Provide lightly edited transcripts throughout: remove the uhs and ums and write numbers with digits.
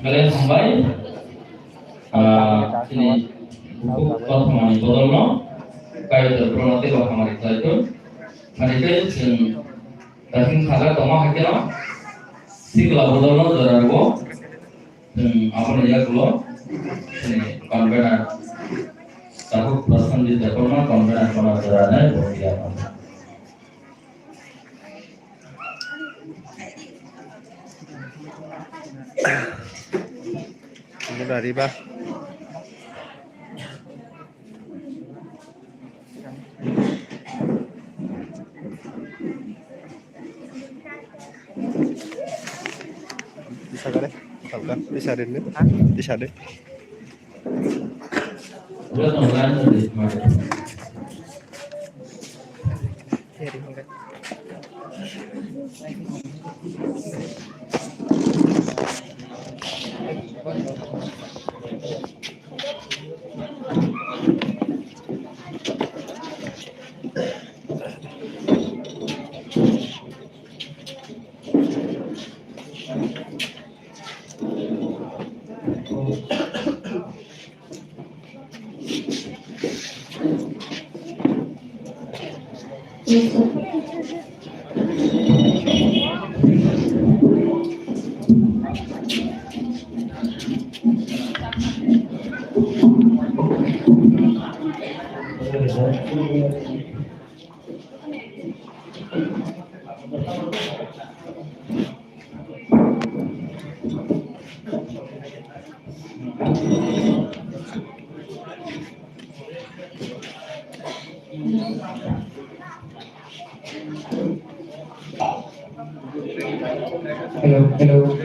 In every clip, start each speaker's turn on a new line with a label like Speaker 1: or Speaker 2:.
Speaker 1: Kalian sampai ini untuk pertemuan botolno kayak terpenuhi bahwa kemarin itu dan salah toma hakira sikla botolno darargo dan apa namanya kalau ini konvenan tahu persen di depan konvenan darahnya boleh
Speaker 2: Udah riba. Sagale, misalkan disadin nih, disadin.
Speaker 1: Udah online di mana? Hello.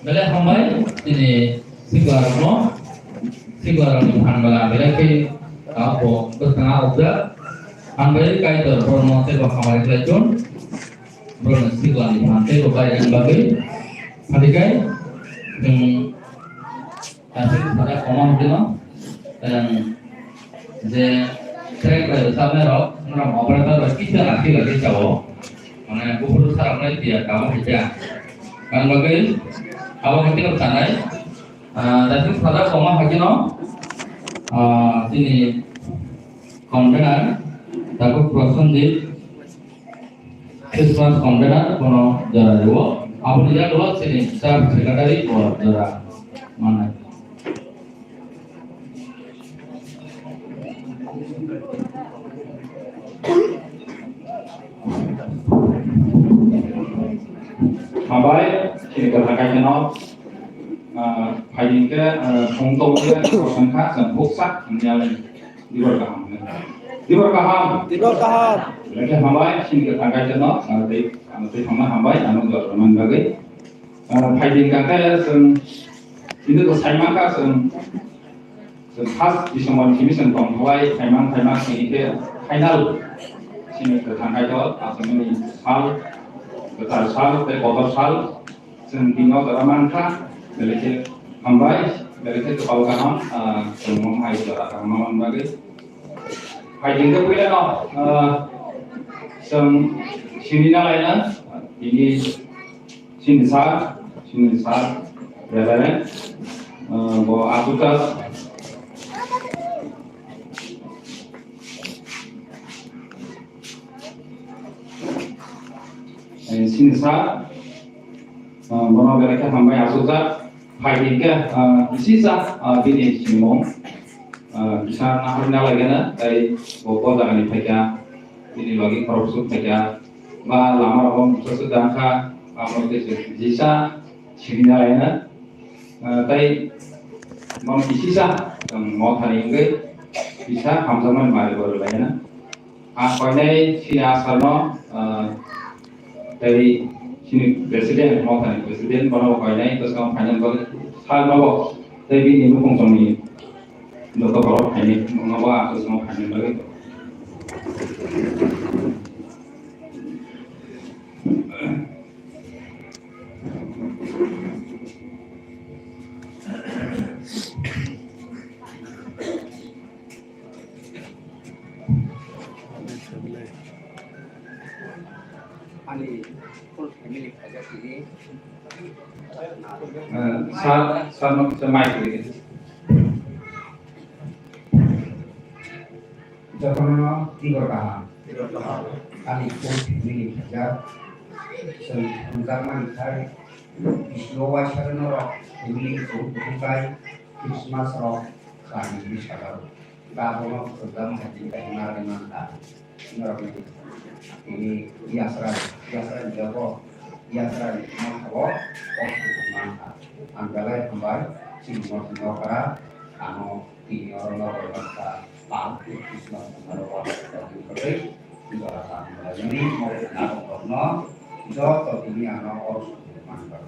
Speaker 1: Bela hambai ini sigwarno hanbala bela ke apa bertengah udah hambai kai terprono te hambai kelajun berona sigwarni hantai bagai yang bagai hadikai kasih pada komam dino dan je trek pada sampai roh orang operator kita lagi jauh mana kubur sarangnya dia kamu aja kan bagai awak kita bersanai, dan pada koma hakino, sini konvenar, takut proses di Christmas konvenar kono jara dua, awak dia dua sini, saya sekretari dua jara mana? Mabai, ini kerangka jenol, hingga contohnya persangka dan pusat menjalin di berkaham. Lagi mabai, ini kerangka jenol, nanti mabai, anu juga teman bagai, hingga kita itu saya maka khas di semua sini sentong mulai memang ini final sini kerangka jenol, asalnya hal betul sal, kotor sal, sentino teramangka, dari hambai, dari kepala kaham, semua hai suara kahaman bagai. Hai hingga pilih no, sini lainnya, ini sini sal, berada, bawa asutas. Sini sa, bono mereka hambai asuta, hai hingga sisa bini simong, bisa naharnya lagi na dari boko jangan dipakai, ini lagi korupsi pakai, bah lama orang sesudah ka, kamu itu sisa sini lainnya, tapi mau sisa, mau hari ini bisa hamzaman mari baru lainnya, apa ini sini asalnya dari sini presiden mau kan presiden kalau kayaknya itu sekarang hanya kalau hal mau tapi ini bukan kami untuk kalau hanya mengapa atau semua hanya bagi
Speaker 3: Ani full family kerja sini.
Speaker 1: Sama semai gitu.
Speaker 3: Jokono tiga tahun. Ani full family kerja. Sengkaman saya Islowa Sharonoro family full bukai Christmas rock kami bisa tahu. Bahawa program haji kahina dengan tak. Ini biasa jago biasa menghawa mangka anggalai kembali simon kara ano ini orang berkata pak Islam mengaruh dan diberi juga rasa ini mau nak itu atau ini ano orang mangka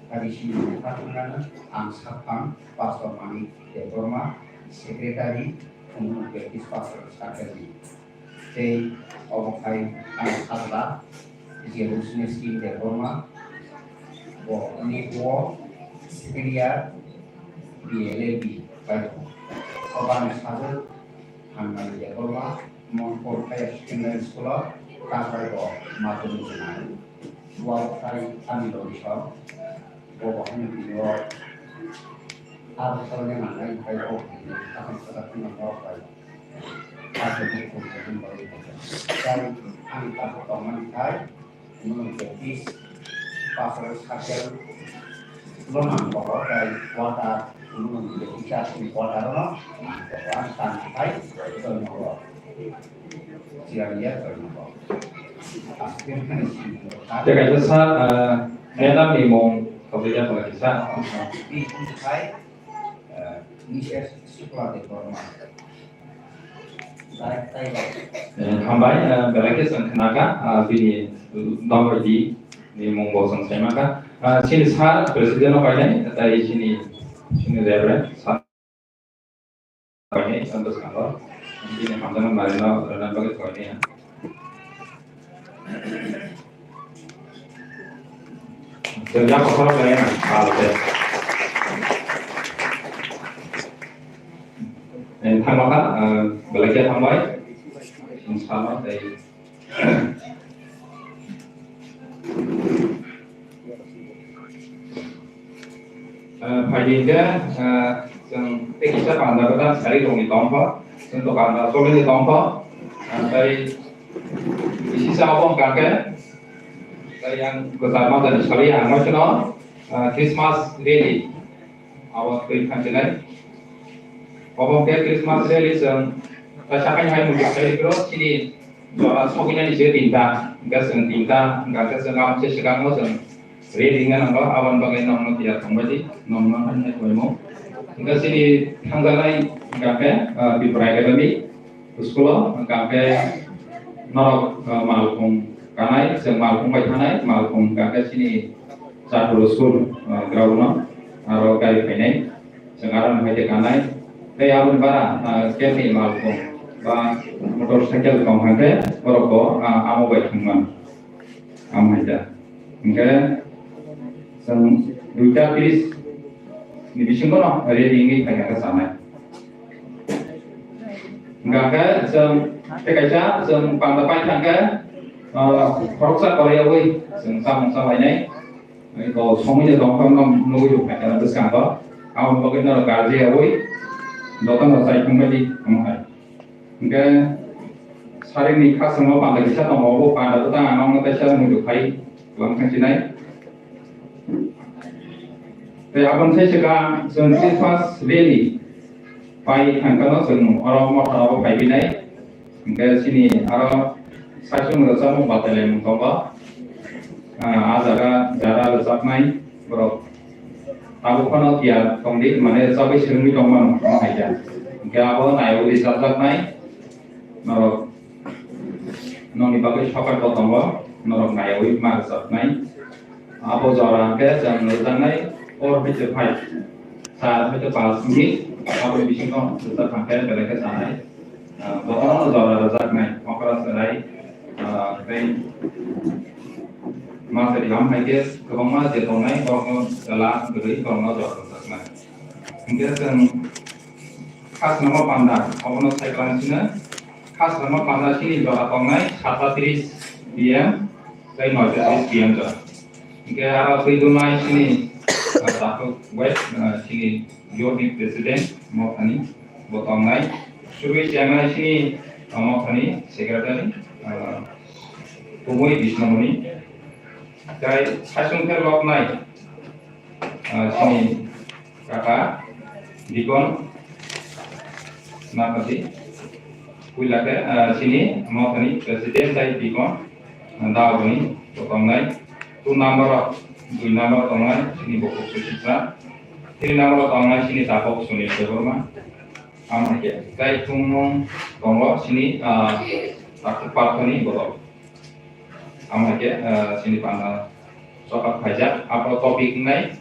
Speaker 3: dari sini katakan angsapan pastor mani deforma sekretari untuk betis pastor sekretari say okai angkatlah Jerusalem de Roma ini Syria BLB baik orang sahaja hangal de Roma mengkor kayak sekolah sekolah kakak itu materi jenai wakai Indonesia bahwanya dia asalnya mana yang kayak ini akan tetap mengapai ada di kumpulan baru dan angka pertemuan kai menjadi pasal hasil lemah bahwa dari kuota menjadi satu kuota lemah bahwa sampai ke nomor siaria ke nomor akhirnya
Speaker 1: Jadi besar dalam limong kemudian bisa
Speaker 3: di kai ini sekolah di formal
Speaker 1: hambai belakang sengkenaga bini nomor di limong bosong saya maka sini sah presiden apa ini dari sini debra sah ini untuk kantor ini hamdan marino dan bagai kau ini ya sejak apa lain hal itu thang maka belajar hambai insyaallah dari Pagi-pagi yang kita pandang kita cari dong di tempat untuk anda solid di tempat dari sisa apa kakek dari yang bersama dan sekali yang macam Christmas rally awal kita jalan apa Christmas rally yang rasakan yang mungkin saya itu sini soal soalnya di sini gas yang gas yang alam seseorang yang rally dengan apa awan bagai nomor tiada kembali nomor hanya dua gas ini tanggal lain kakek di perayaan kami sekolah kakek norok malkum kanai yang malkum baik kanai malkum kakek sini satu sekolah ground atau kali ini sekarang baik kanai Awan bara kami malkum ba motorcycle kau hande oroko amo baik teman amada enggak sang duta piris ni bisingkono hari ini kayak ke sana enggak ke sang kaca sang pantapai tangga koroksa korea wei sang sama ini itu somenya dongkang nunggu kayak terus kantor awan bagian kerja wei Dokter saya kembali kemarin. Enggak sehari ini khas semua pandai kita mau pada tu tangan orang kita saya menunjuk hai langkah sini. Tapi abang saya cakap sensi pas rally, pai angkano sen orang mau tahu pai binai. Enggak sini orang saya cuma rasa mau batalkan mengkau. Azaga jara lesak naik bro. Aku kan dia kemudian mana sampai sering itu mana aja. Kita apa naik di sasak naik, norok, nong dipakai shopper potong lo, norok naik di masak naik. Apa orang ke jangan letak naik, or bisa fight. Saat itu pas ini, apa bisa kau letak pakai balik ke sana. Potong lo orang letak naik, makara serai, kain
Speaker 4: माखासे गाहाम हायगे गोबां मा जे दंनाय गावनो ला गरै गावनो जरना ओंखायनो जों खास nama panda अबनो साइक्लांसिनो खास nama panda सिनि जरा दंनाय 7:30 PM जाय 9:30 PM जरा ओंखाय आरो फैगौनाय सिनि दाखौ वेस्ट सिनि योनि प्रेसिडेंट मथानि बतंनाय सुबि सियांनाय सिनि मथानि secretary Pumui Bisnamuni Jai Sasungker Loknai Sini Kaka Dikon Napati Kuilake Sini Motani Presiden Jai Dikon Dawani Potongnai 2 number Tongai Sini Bokuk Susitra 3 number Tongai Sini Tapok Sunil Deborma Amake Jai Tumong Tonglo Sini Takut Patoni Borok Amake sini pana sokat pajak apa topik nai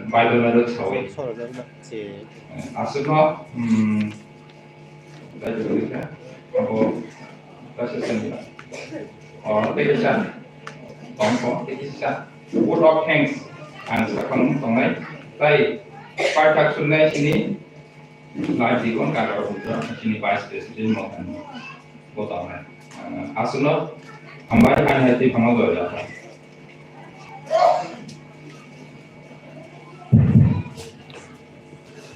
Speaker 4: Bible menurut sawi asupno tadi berita apa proses ini orang tekisan tongkong tekisan word of thanks sekarang tongai tapi partak sunai sini lagi kon kakak putra sini vice president makan botongan asupno Hambai kan hati pangal doa.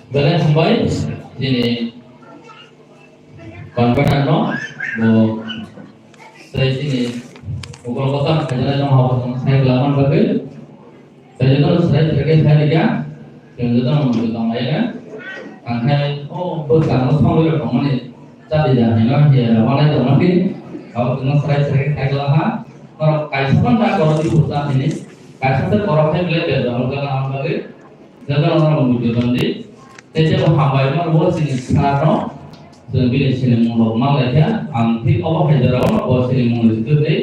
Speaker 1: Bagaimana hambai ini konvenan no, bo saya sini ukol kota kerja dalam hal saya belaman bagai saya juga saya terkait saya dia yang juga membutuhkan saya angkai berkarya sama dengan kamu ni jadi dah ini dia awalnya tu nanti kalau dengan serai-serai kailaha kalau kaisapan tak kalau di pusat ini kaisapan orang yang belajar dalam dalam bagi jaga orang membutuhkan di sejak hambai mana boleh sini sekarang sebelum sini normal aja anti Allah hadarawon boleh sini mulai itu deh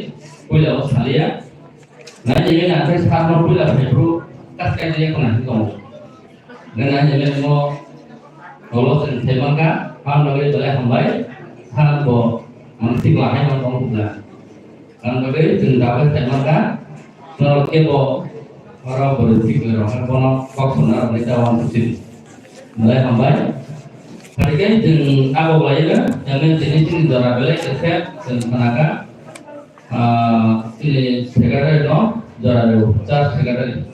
Speaker 1: boleh awak salia nah jadi nanti sekarang boleh baru kasih dia kena kamu dengan jadi mau kalau sini sebangka hambai boleh hambai hal boleh Mantik lain orang kamu bilang, kan bagi jendawa temaka, kalau kita orang berpikir orang kono kok benar mereka orang bersih, mulai hambai, hari ini jeng apa lagi kan, yang ini darah belai kesehatan dan tenaga, ini sekadar no darah dulu, car sekadar.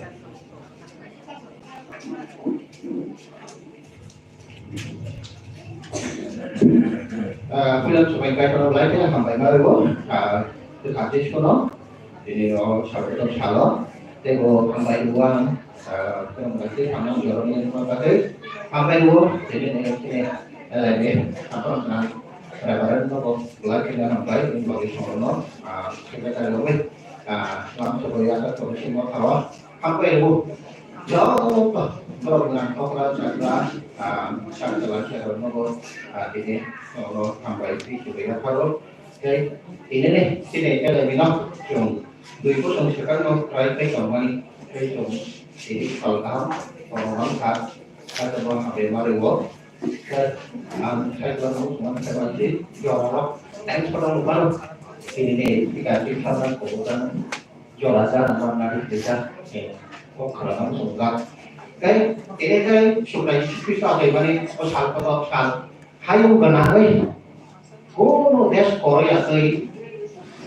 Speaker 3: Film supaya kalau lagi lah sampai baru, terkait kono, ini sampai salah, tego sampai dua, film berarti kamu jorong yang pakai, sampai dua, jadi ini apa namanya, baru nopo lagi lah sampai ini bagi sono, kita kalau lebih, langsung supaya ada komisi mau tahu, sampai dua, jauh kalau dengan orang cakra, cakra lagi kalau nopo ini kalau sampai itu supaya kalau ini nih sini kalau minum yang dua itu yang sekarang try kalau ini kalau orang kan ada orang sampai baru saya kalau mau saya masih jualan thanks kalau baru ini nih dikasih sama kebutuhan jualan sama nanti bisa kok kalau langsung enggak ini kan supaya bisa bagaimana asal asal hayu ganai kono des Korea tei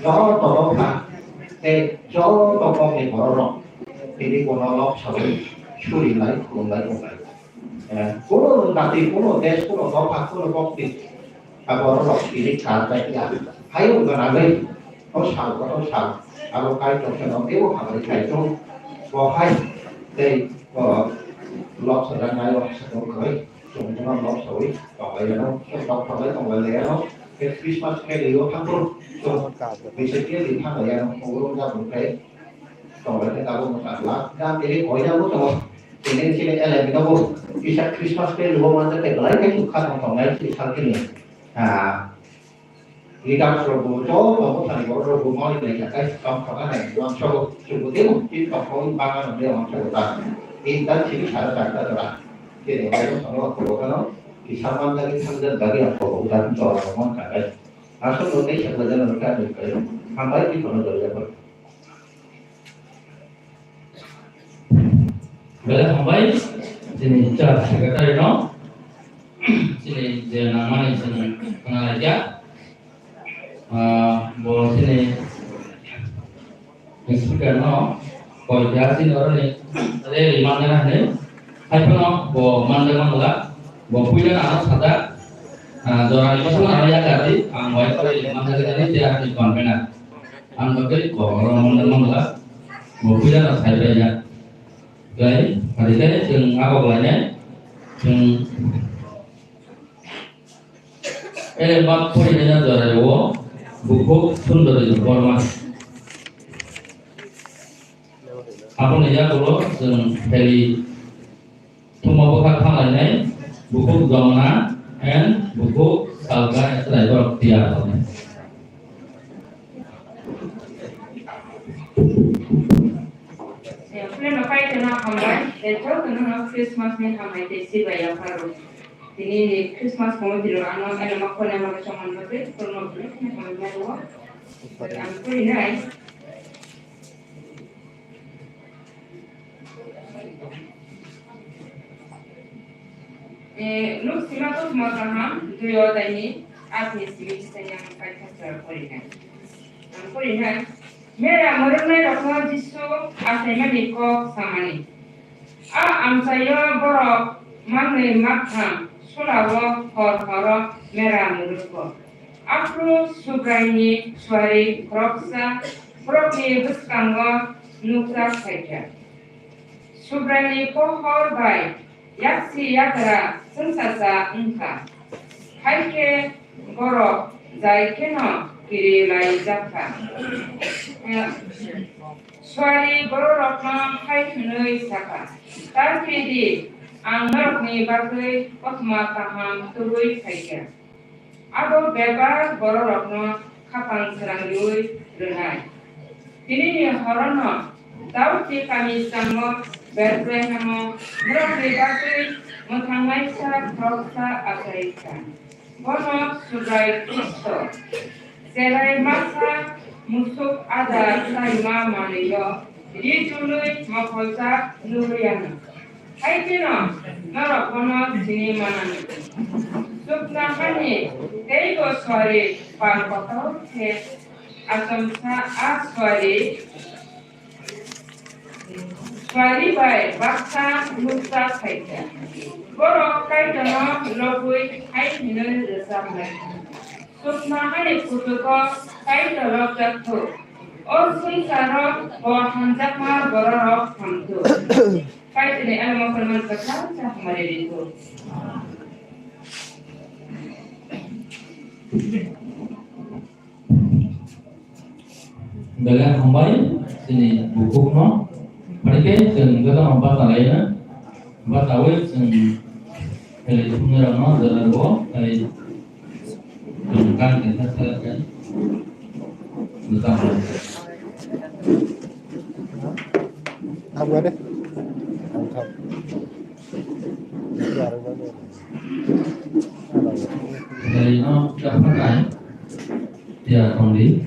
Speaker 3: jo tolong jo tolong ni kororo ini kono lok sawi suri lai kono nanti kono des kono tolong kono kopi kororo ini kata ya hayu ganai asal kalau kai tolong itu harus kai tolong hai tei lok sedang ngai lok sedang kai chúng nó lọc sỏi còn lại nó đọc còn lại còn lại lẻ nó cái Christmas cái điều tháng luôn vì sự kia thì tháng lại nó không có ra một cái còn lại cái tao một sản lá ra cái hỏi ra một rồi thì nên khi này mình đâu vì sao Christmas cái điều mà nó phải lấy cái chục khăn còn lại thì sang cái này đi đâm rồi bộ chó và có thành rồi bộ mồi này là cái trong cái này làm cho chụp tiếng chứ còn không ba cái này làm cho ta in đến chỉ phải là cái đó là cái này nó xong nó khổ nó thì sao ăn cái tham dân cái khổ ta cũng cho món cả đây, số lượng đấy chắc là dân nó ra được cái tham mấy cái còn nó được rồi,
Speaker 1: Bela hambai sini car sekretari no sini je nama ni sini kenal aja boleh sini speaker no boleh jelasin orang ni ada lima orang ni hai pun no boleh mandang boleh punya anak sada orang itu semua orang yang tadi boleh kalau lima orang tadi dia di konvenar anak itu orang mandang boleh punya anak saya aja Jadi, hari ini yang apa belanya? Yang bab poinnya dari buku sundar itu format. Apa nih ya kalau dari semua buku lainnya buku gamana and buku salga itu ada tiap tahun.
Speaker 5: Pleno pai tena hambai, itu tena Christmas ni hambai desi bayar paru. Ini Christmas kamu di luar anak ada makan yang macam mana betul, kalau boleh ni kamu mahu. Aku ini ay. Lu sila tu semua kaham, dua tadi, aku sih yang pai kasar kau ini. Aku ini Mera murni rokok jisu asanya diko samani. Amsaya borok mane makham sulawo kor mera murko. Afro subraini suari kroksa krokni buskanggo nukta saja. Subraini pohor bai yaksi yakra sensasa engka. Haike borok zai keno kiri lai zakka. Suari borokna hai nui saka. Tarkidi angorokni bagai otma kaham turui kaiya. Abo bebar borokna kapang serang yui renai. Ini horono tauti kami samo berkwe namo berkwe bagai mutangai sa proksa asaikan. Bono subrai Kristo. Serai masa musuh ada saima maniyo di jului makosa nuriana. Hai kino norok kono sini mana ni. Sukna hani teigo suari pan kotor ke asamsa aswari suari bai baksa nukta kaita. Borok kaita no lobui hai minun resam lagi. Sukma hari kutuko kai dolok jatuh. Orsi sarok bohan jakma borok hamtu. Kai ini alam firman besar cah mari itu.
Speaker 1: Bela hambai sini buku no. Mereka sengketa empat lainnya. Empat awal seng dari pengira no dari dari bukan kita selesai bersama.
Speaker 2: Kamu ada? Angkat.
Speaker 1: Dari no dapat kan? Dia kondi.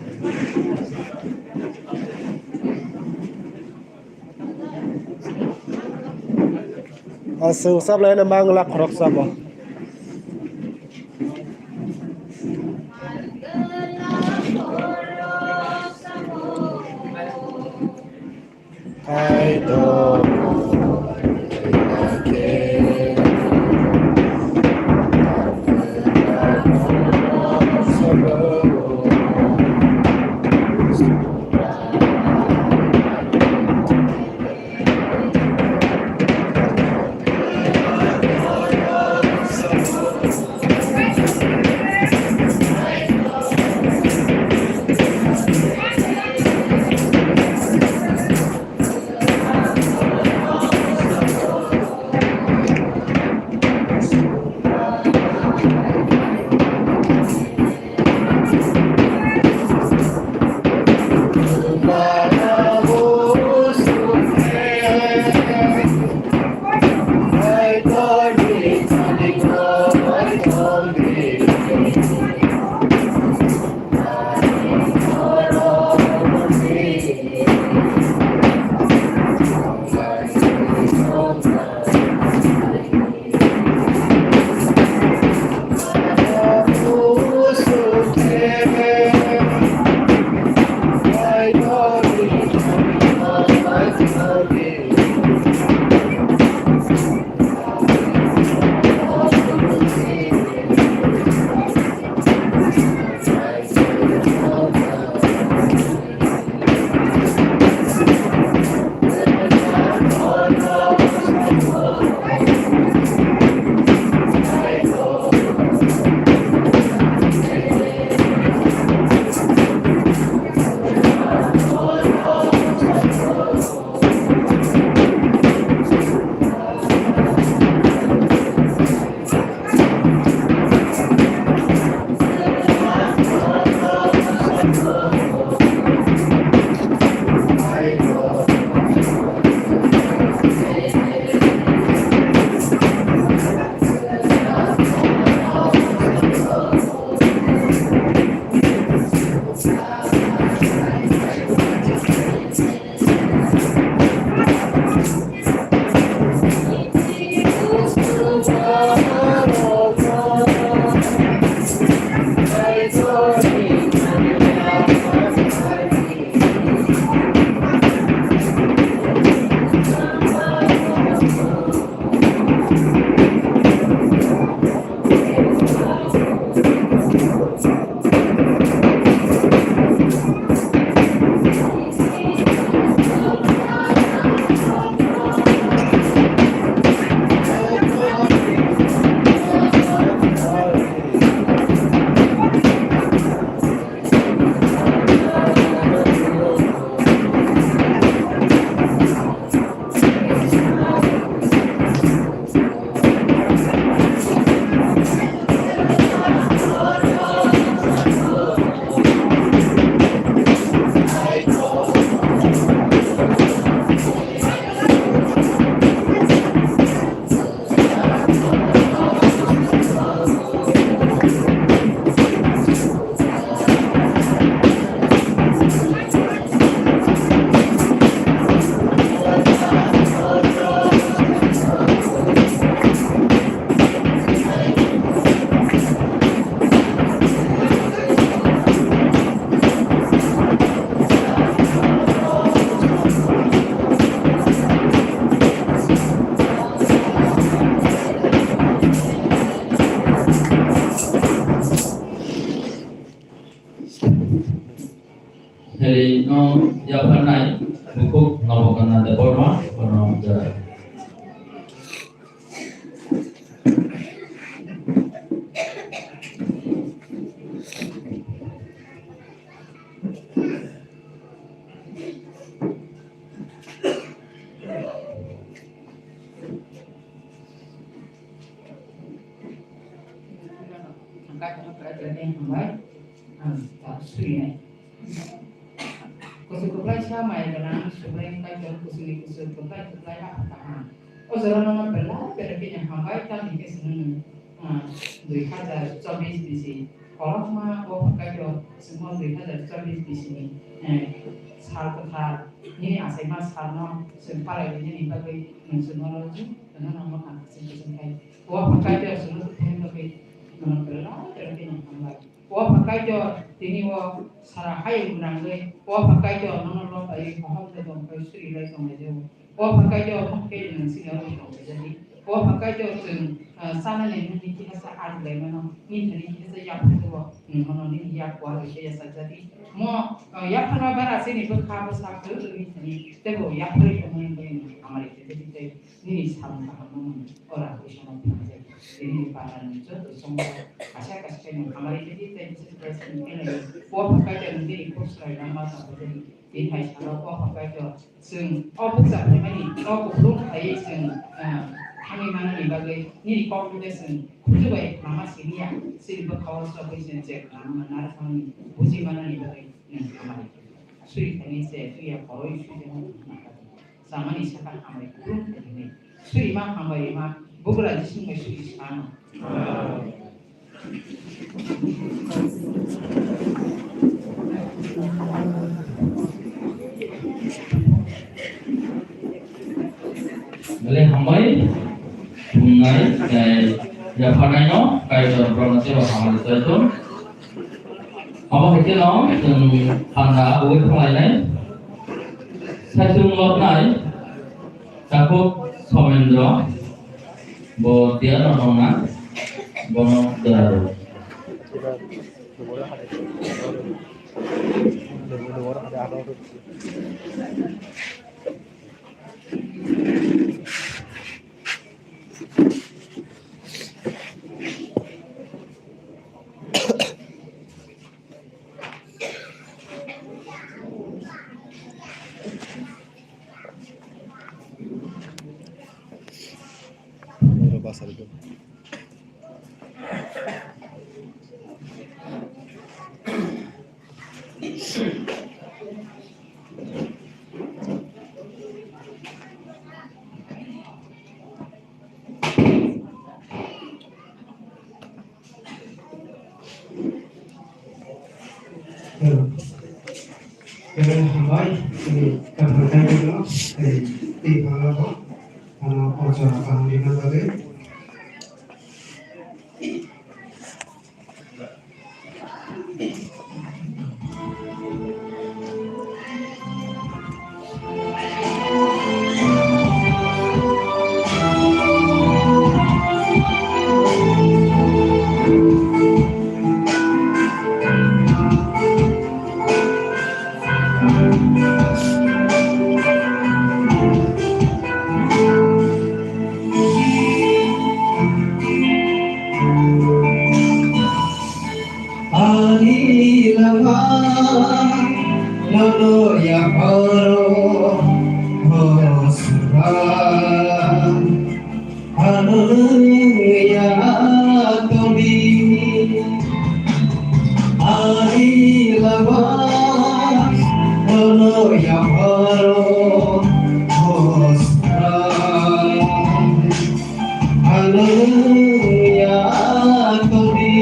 Speaker 2: Asal sab lain mang lak rok sab. I don't
Speaker 1: Bono Jaya.
Speaker 5: Angkat kerajaan yang baik, Sri này. Kusukuplai sama ya karena sebenarnya kajian kusukuplai apa tahan. Oh sekarang belah kerajaan yang baik kan ini senang. 2024 di sini. Kalau mah kajian semua 2024 di sini. Sal ketar ini asal mas karena sempat ini bagi semua lagi karena nama anak sempat. Kajian semua tuh bagi belah kerajaan yang baik. Pakai jo tini sarah hai menanggai pakai jo nono ai paham dengan Sri lai sama jo pakai jo pakai dengan singa ro jadi pakai jo sana ni kita saat lai mana ni tadi kita siap tu mana ni siap kuat kita jadi mau ya pernah berasa ni berkah besar tu ni tebo ya pernah kemarin hamaरे jadi ni sama sama orang bersama ini para itu semua kasih yang hamaरे jadi presiden ini pakai jo menjadi kursus lama sampai jadi ini hai kalau pakai joซึ่งpusat ini belum aiซึ่งkami mana ni bagai ni kompetisi kujubai nama sini ya sini berkawal sebagai senjata nama nara kami uji mana ni bagai hamaरे Sri ini saya tu ya kalau isu dengan sama ni sekarang hamaरे belum ini Sri mah hamaरे mah bukan di sini Sri sana
Speaker 1: Boleh hambai bungai ya panainya kayak promosi hamaरे itu apa itu loh anda awal mulai saya lot nai takut Somendra bo dia nona Bono Jaya.
Speaker 2: Bahasa itu.
Speaker 6: Kailan hambay kapatay ko di pangalawa acara panglima bagay Nono ya horo hosra anu ya tobi ari lawa nono ya horo hosra anu ya tobi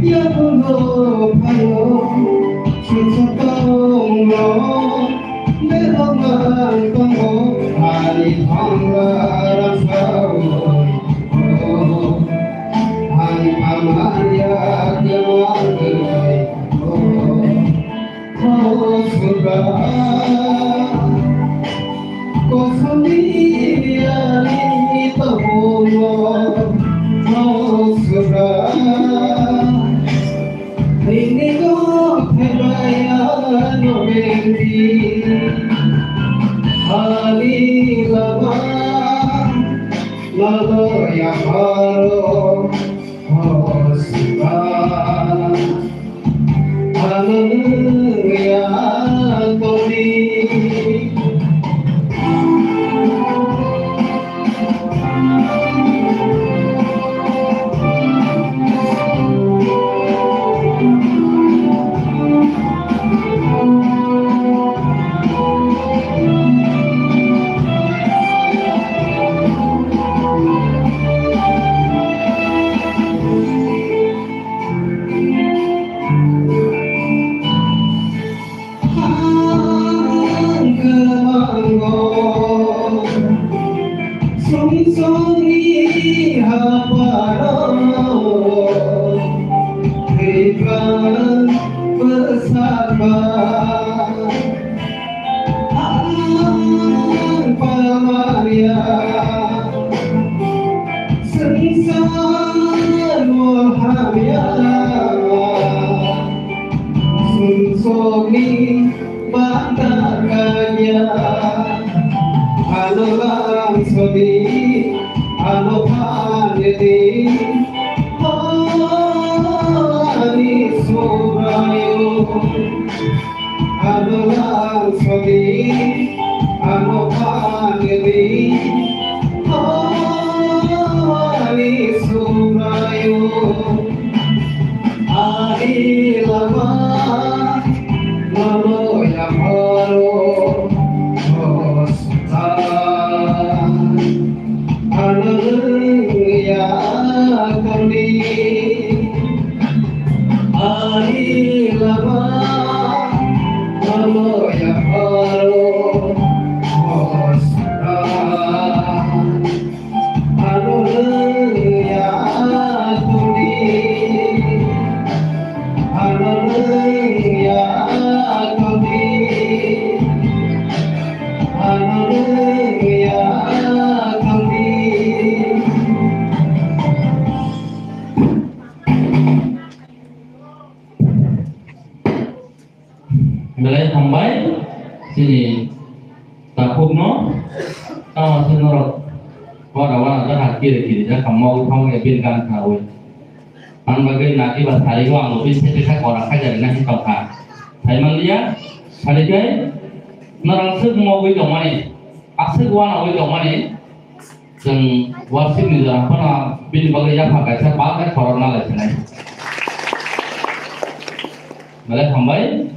Speaker 6: Ya 파요 수석동로 내동만 공고 아니 방가랑 싸워 아니 밤마리아 그만들 호수가 고선이야니 떠보고 호수가 니니고 해봐야 노래지 아니라마 나도야 바로 호수가 하늘야 또리 송송이 하바로 대간 bersama Maria Sengsara Muhammadiyah Sunsomi Bandaranya Anulang Sodi Anupanedi Ani Surayu Anulang Sodi Anupanedi Ani Surayu Ani Lama Namo Yamaro Hallelujah, Kali Ani Lama Namo Yamaro Hosra Hallelujah, Kali Hallelujah, Kali Hallelujah, Kali
Speaker 1: Mulai sampai sini takut no, tahu senorok, wara-wara dah kiri-kiri, dah kamu kamu yang kan tahu. Bagai nanti bahari ko ang office kita orang kerja dengan kita kan. Saya melihat hari ini narasuk mau wujud mana, asal gua nak wujud mana, jeng wasit ni jangan pernah bin bagai apa kerja pakai corona lah sini. Mulai sampai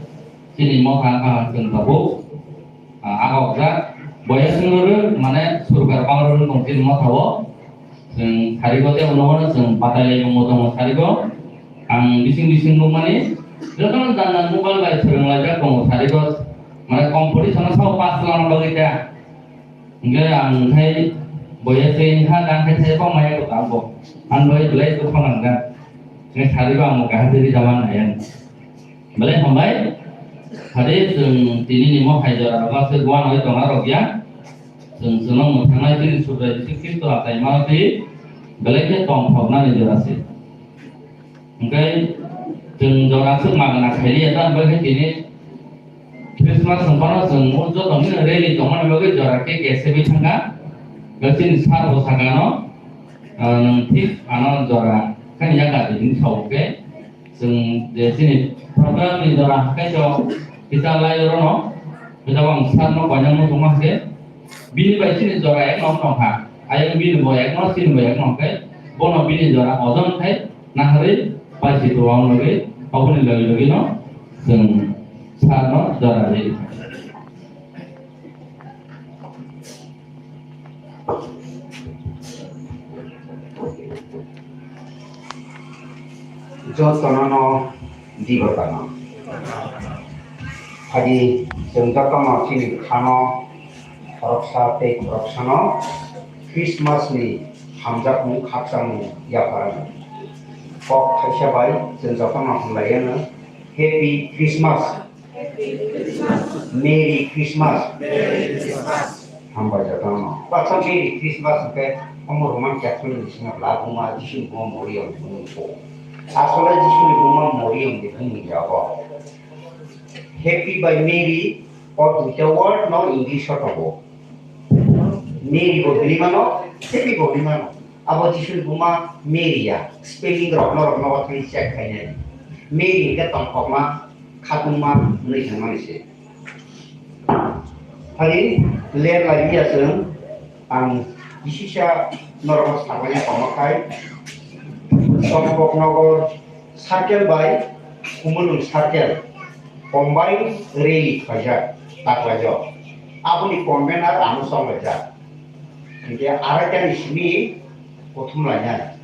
Speaker 1: sini mau kakak jeng tahu, agak berat, boleh seluruh mana surga pangrun mungkin mau tahu. Jeng hari ko teh orang-orang jeng patai yang motong hari ko, ang bising-bising rumah ni, jangan dan mobile baik sering lagi ko hari ko, mana kompetisi sama pas selama bagi dia, enggak ang hai boleh sih dan saya pun maya ko tahu, an boleh beli tu pun enggak, ini hari ko ang muka di zaman ayan, boleh sampai hari jeng ini ni mau hajar apa seguan oleh tengah rogia. Senang mengtangai diri sudah disikir tu atai mati, belakang tong phogna ni jorasi. Mungkin jeng jorasi magna kheli ada belakang ini Christmas sempana semua jo tong ni reli tong mana belakang jorake kese bi thanga, belakang sar ho sagano, nanti anak jora kan yang kat ini sauke, jeng di sini program ni jorake jo kita layu rono, kita wang sar no banyak no rumah ke. Bini bayi sini jora ek nom nom ha, ayam bini boy ek nom sini boy ek nom ke, bono bini jora ozon ke, nahari bayi situ orang lagi, apa ni lagi no, seng sar no jora ni.
Speaker 3: 저서는 디버가나 하기 정답가 지금 가노 거럽사 때 거럽사노 크리스마스니 함작무 각상무 야파라는 꼭 하셔봐이 정답가 한라이는 해피 크리스마스 메리 크리스마스 한바자가노 빠참 메리 크리스마스 때 어머로만 캡슐을 있으면 라고마 지신 뭐 머리 없는 거 아소라 지신이 보면 머리 없는 분이라고 Happy by Mary or with the word no English at all. Mary go dimano, happy go dimano. Abo jisul buma Mary ya. Spelling rokno wat ni check kaine. Mary ka tongkoma khatuma nui thangma ise. Hari ler la dia seung ang isisha normal sabanya pamakai. Sombok nogor circle by kumulun circle. Combine rally kaja taklajo. Abuni convener anu song kaja. Jadi arakan ismi kotum lanya.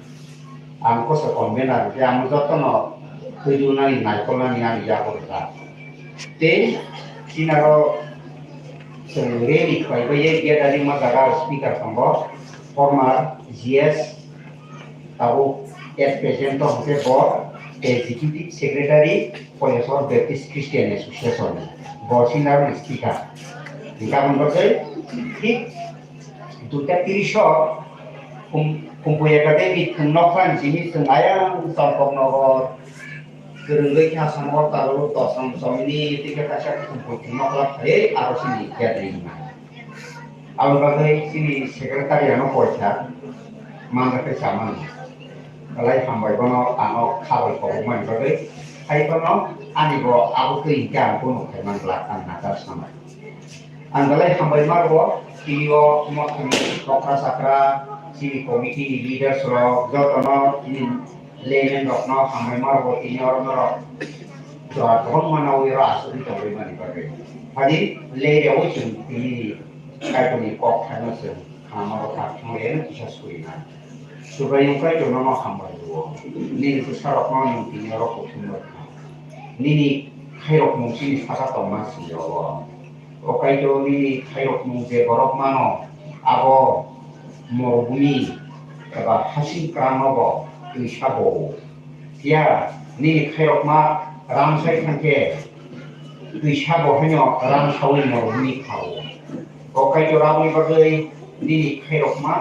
Speaker 3: Angko se convener jadi anu joto no tujuan ini naikola ni anu jago kita. Ten sinaro rally kaja dia dari magara speaker kambo former GS tahu present of the board. Executive Secretary Professor Baptist Christian Association, Bosinar Speaker. Jika menurut ঠিক দুটা 30 kumpuya akademik kenoklan sini tengayang Salkoknogor gerenggai kasangor taruh tosang somini tiga kasar kumpul kenoklan harus ini gathering. Awal bagai sini sekretari ano polcar mangga kesamaan. Kalai hambai kono ano kawal koruman bagai hai kono ani go aku keingkan kono keman belakang atas nama anggalai hambai margo kio mo kokra sakra si komiti leader sro jotono ini lenen rokno hambai margo ini orno joa kon manawi rasu di tobi mani bagai hadi lere ochin ini kai koni kok kanosen kamaro tak moyen kisah suina supaya yang kaya jono hamba dua, ni itu sarok mau ini rokok semua, ni kairok mungkin pasal tomas jawa, okai jo ni kairok mungkin borok mano, abo morbuni, apa hasil kranobo, tuisabo, ya ni kairok ma ramsai kanke, tuisabo hanya ramsai morbuni kau, okai jo ramai bagai ni kairok ma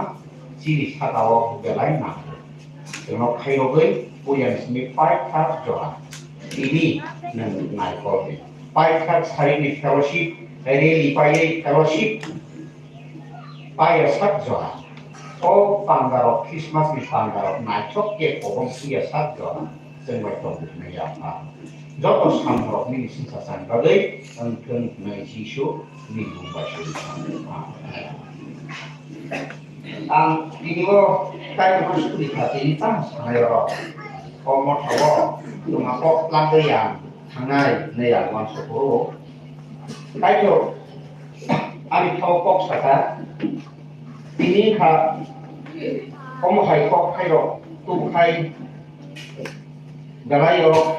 Speaker 3: Ciri satawa belai na, dengan kairogoi punya semi 5 class joa, ini naik kode. 5 class hari ini fellowship, hari lipai fellowship, paya sat joa. Oh panggarok Christmas ni panggarok naik cok ke kobong sia sat joa, semua itu menyapa. Jotos panggarok ni sinsasan bagai engkau menjisu ni membaca. Ang iniwo kaya harus dikasih tang sangayo komo tawo tumako langgeyang hangai neyang wan sepuro kayo ari tawo kok saka ini ka komo hai kok kayo tu kai galayo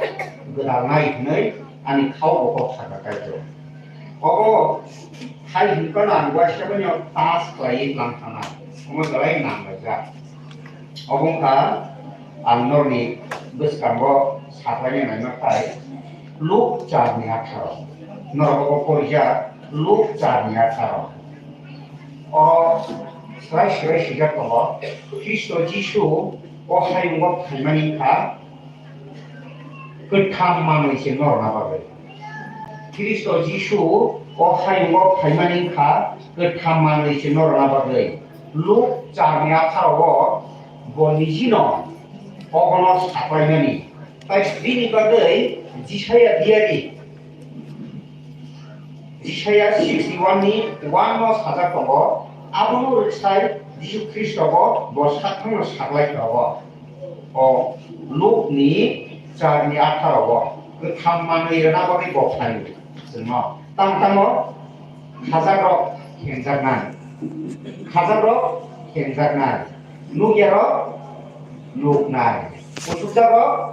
Speaker 3: gerangai nei ani kau kok saka kayo ogo hai hingkanan gua sebenarnya tas lain langkana Omongan lain nama saja. Omongkan, anor ni bus kambo sahaja nama tay, look cari akar. Norok korja, look cari akar. Oh, selesai sejak kamu, Kristo Yesus, oh hai ngop hamani ka, ketam manusia nor napa Kristo Yesus, oh hai ngop hamani ka, ketam manusia nor napa Look cari akar bonijino, ogono sapai nani. Tapi ini bagai jisaya diari, jisaya 61 ni one nos hajar togo, abu rusai Yesus Kristus bosatkan saklai togo. Oh, look ni cari akar ketam irana bagai bokai, semua. Tang hajar kenjakan. Hazaro kenjarnai, nugero nugnai, usukjaro